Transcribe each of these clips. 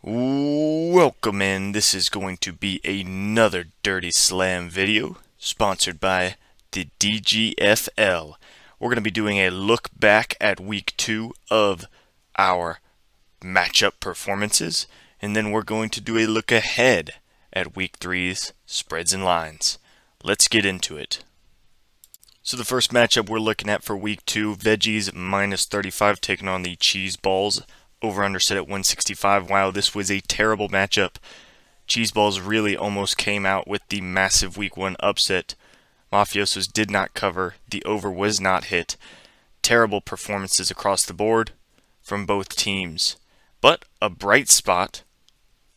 Welcome in. This is going to be another Dirty Slam video sponsored by the DGFL. We're going to be doing a look back at week 2 of our matchup performances, and then we're going to do a look ahead at week 3's spreads and lines. Let's get into it. So the first matchup we're looking at for week 2, Veggies minus 35 taking on the Cheese Balls. Over-under set at 165. Wow, this was a terrible matchup. Cheese Balls really almost came out with the massive week 1 upset. Mafiosos did not cover. The over was not hit. Terrible performances across the board from both teams. But a bright spot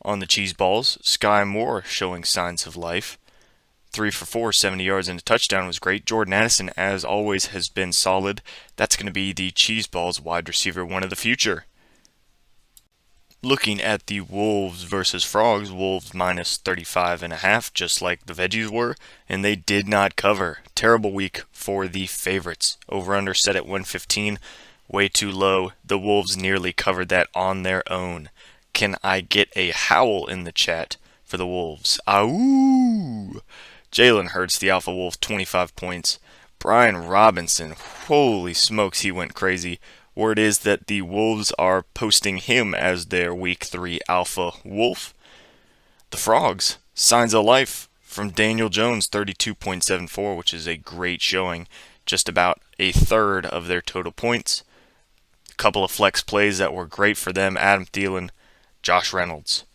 on the Cheese Balls, Sky Moore showing signs of life. 3 for 4, 70 yards and a touchdown was great. Jordan Addison, as always, has been solid. That's going to be the Cheese Balls wide receiver 1 of the future. Looking at the Wolves versus Frogs, Wolves minus 35.5, just like the Veggies were, and they did not cover. Terrible week for the favorites. Over-under set at 115, way too low. The Wolves nearly covered that on their own. Can I get a howl in the chat for the Wolves? Ahoo! Jalen Hurts, the Alpha Wolf, 25 points. Brian Robinson, holy smokes, he went crazy. Word is that the Wolves are posting him as their Week 3 Alpha Wolf. The Frogs, signs of life from Daniel Jones, 32.74, which is a great showing. Just about a third of their total points. A couple of flex plays that were great for them, Adam Thielen, Josh Reynolds.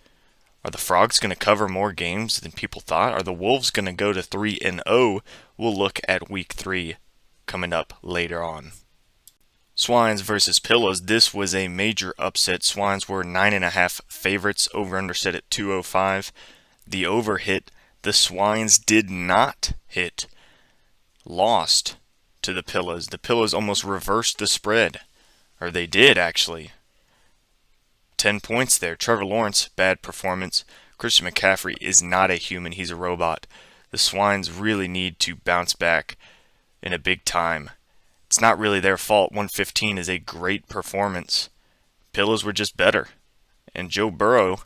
Are the Frogs going to cover more games than people thought? Are the Wolves going to go to 3-0? We'll look at Week 3 coming up later on. Swines versus Pillows. This was a major upset. Swines were 9.5 favorites. Over-under set at 205. The over hit. The Swines did not hit. Lost to the Pillows. The Pillows almost reversed the spread. Or they did, actually. 10 points there. Trevor Lawrence, bad performance. Christian McCaffrey is not a human. He's a robot. The Swines really need to bounce back in a big time. It's not really their fault. 115 is a great performance. Pillows were just better. And Joe Burrow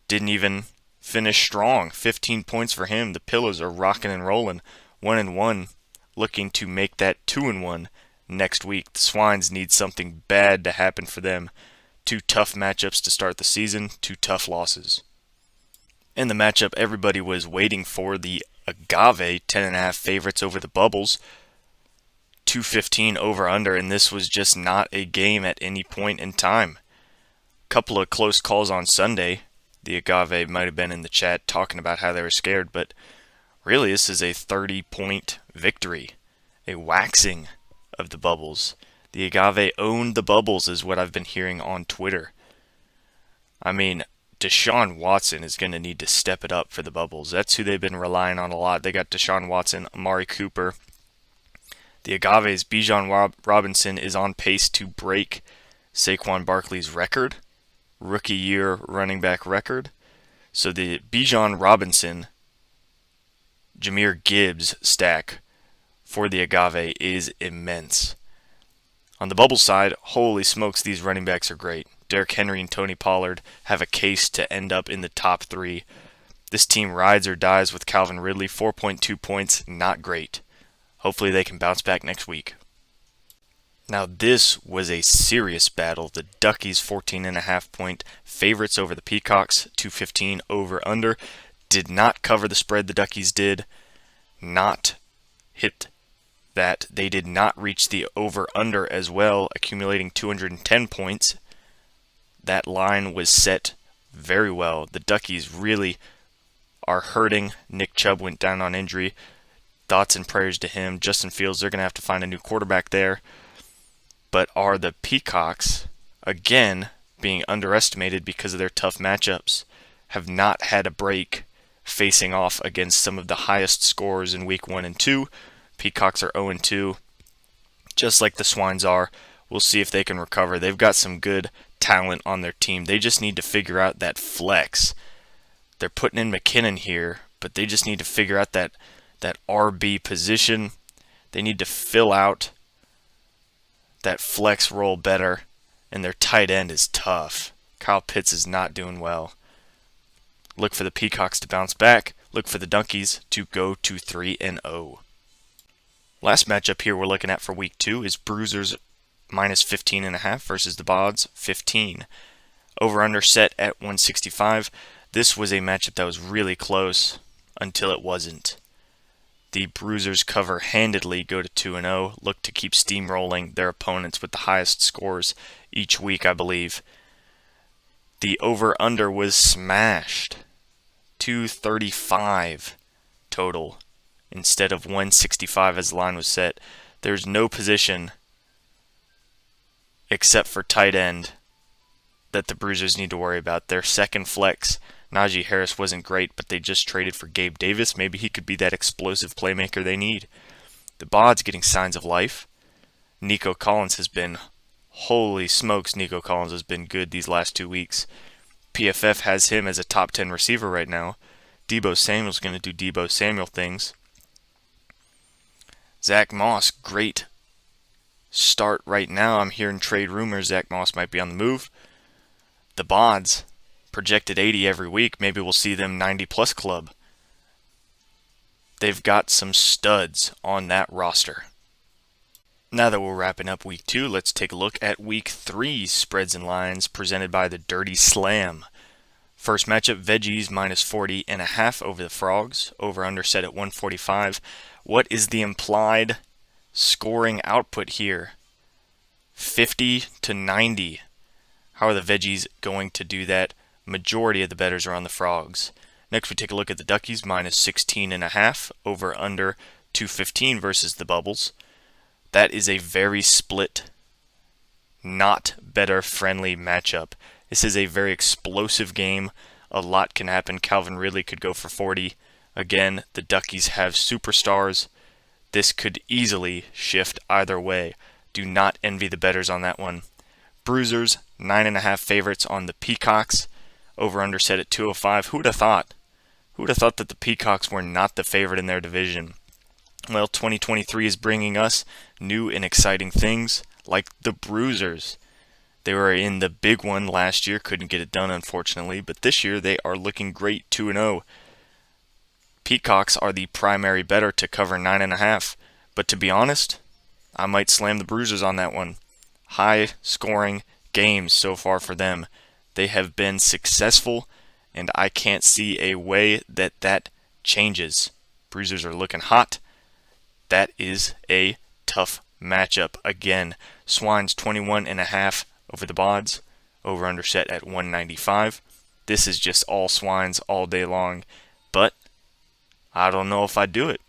didn't even finish strong. 15 points for him. The Pillows are rocking and rolling. 1-1, looking to make that 2-1 next week. The Swines need something bad to happen for them. 2 tough matchups to start the season. 2 tough losses. In the matchup everybody was waiting for, the Agave 10.5 favorites over the Bubbles. 215 over under, and this was just not a game at any point in time. Couple of close calls on Sunday. The Agave might have been in the chat talking about how they were scared, but really this is a 30-point victory. A waxing of the Bubbles. The Agave owned the Bubbles is what I've been hearing on Twitter. I mean, Deshaun Watson is going to need to step it up for the Bubbles. That's who they've been relying on a lot. They got Deshaun Watson, Amari Cooper. The Agave's Bijan Robinson is on pace to break Saquon Barkley's record, rookie year running back record. So the Bijan Robinson, Jahmyr Gibbs stack for the Agave is immense. On the Bubble side, holy smokes, these running backs are great. Derrick Henry and Tony Pollard have a case to end up in the top 3. This team rides or dies with Calvin Ridley, 4.2 points, not great. Hopefully they can bounce back next week. Now this was a serious battle. The Duckies 14.5 point favorites over the Peacocks, 215 over under. Did not cover the spread, the Duckies did. Not hit that. They did not reach the over under as well, accumulating 210 points. That line was set very well. The Duckies really are hurting. Nick Chubb went down on injury. Thoughts and prayers to him. Justin Fields, they're going to have to find a new quarterback there. But are the Peacocks, again, being underestimated because of their tough matchups? Have not had a break facing off against some of the highest scorers in week 1 and 2. Peacocks are 0-2, just like the Swines are. We'll see if they can recover. They've got some good talent on their team. They just need to figure out that flex. They're putting in McKinnon here, but they just need to figure out that RB position. They need to fill out that flex role better, and their tight end is tough. Kyle Pitts is not doing well. Look for the Peacocks to bounce back. Look for the Donkeys to go to 3-0. Last matchup here we're looking at for week 2 is Bruisers minus 15.5 versus the Bods 15. Over-under set at 165. This was a matchup that was really close until it wasn't. The Bruisers cover handedly, go to 2-0, look to keep steamrolling their opponents with the highest scores each week, I believe. The over-under was smashed. 235 total instead of 165 as the line was set. There's no position except for tight end that the Bruisers need to worry about. Their second flex, Najee Harris, wasn't great, but they just traded for Gabe Davis. Maybe he could be that explosive playmaker they need. The Bods getting signs of life. Nico Collins has been, holy smokes, Nico Collins has been good these last 2 weeks. PFF has him as a top 10 receiver right now. Deebo Samuel's going to do Deebo Samuel things. Zach Moss, great start right now. I'm hearing trade rumors Zach Moss might be on the move. The Bods, projected 80 every week. Maybe we'll see them 90-plus club. They've got some studs on that roster. Now that we're wrapping up week 2, let's take a look at week 3 spreads and lines presented by the Dirty Slam. First matchup, Veggies minus 40.5 over the Frogs. Over-under set at 145. What is the implied scoring output here? 50 to 90. How are the Veggies going to do that? Majority of the bettors are on the Frogs. Next, we take a look at the Duckies minus 16.5 over/under 215 versus the Bubbles. That is a very split, not better friendly matchup. This is a very explosive game. A lot can happen. Calvin Ridley could go for 40. Again, the Duckies have superstars. This could easily shift either way. Do not envy the bettors on that one. Bruisers, 9.5 favorites on the Peacocks. Over-under set at 205. Who would have thought? Who would have thought that the Peacocks were not the favorite in their division? Well, 2023 is bringing us new and exciting things like the Bruisers. They were in the big one last year, couldn't get it done unfortunately, but this year they are looking great, 2-0. Peacocks are the primary bettor to cover 9.5, but to be honest, I might slam the Bruisers on that one. High scoring games so far for them. They have been successful, and I can't see a way that that changes. Bruisers are looking hot. That is a tough matchup. Again, Swines 21.5 over the Bods. Over-under set at 195. This is just all Swines all day long, but I don't know if I do it.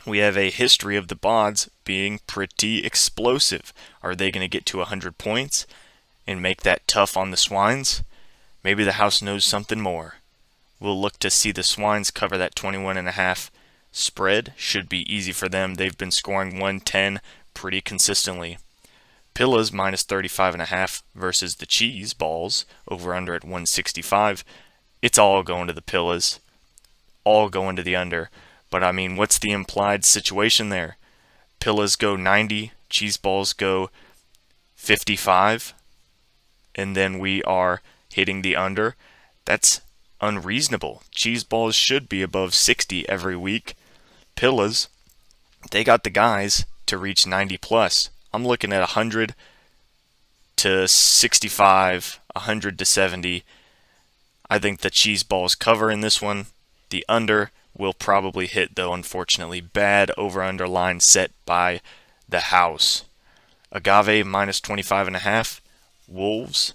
We have a history of the Bods being pretty explosive. Are they going to get to 100 points and make that tough on the Swines? Maybe the house knows something more. We'll look to see the Swines cover that 21.5 spread. Should be easy for them. They've been scoring 110 pretty consistently. Pillas minus 35.5 versus the Cheese Balls. Over-under at 165. It's all going to the Pillas. All going to the under. But I mean, what's the implied situation there? Pillas go 90, Cheese Balls go 55, and then we are hitting the under. That's unreasonable. Cheese Balls should be above 60 every week. Pillas, they got the guys to reach 90 plus. I'm looking at 100 to 65, 100 to 70. I think the Cheese Balls cover in this one. The under will probably hit, though, unfortunately. Bad over-under line set by the house. Agave minus 25.5. Wolves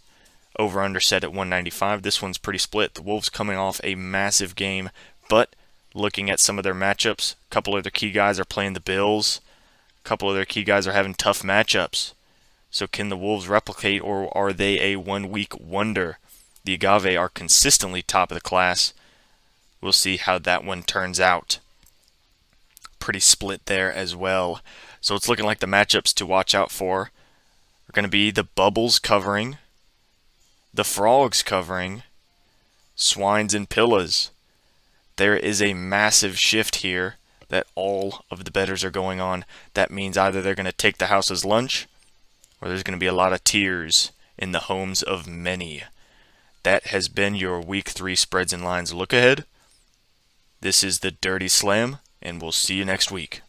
over-under set at 195. This one's pretty split. The Wolves coming off a massive game, but looking at some of their matchups, a couple of their key guys are playing the Bills. A couple of their key guys are having tough matchups. So can the Wolves replicate, or are they a one-week wonder? The Agave are consistently top of the class. We'll see how that one turns out. Pretty split there as well. So it's looking like the matchups to watch out for are going to be the Bubbles covering, the Frogs covering, Swines and Pillas. There is a massive shift here that all of the bettors are going on. That means either they're going to take the house's lunch, or there's going to be a lot of tears in the homes of many. That has been your Week 3 Spreads and Lines look ahead. This is the Dirty Slam, and we'll see you next week.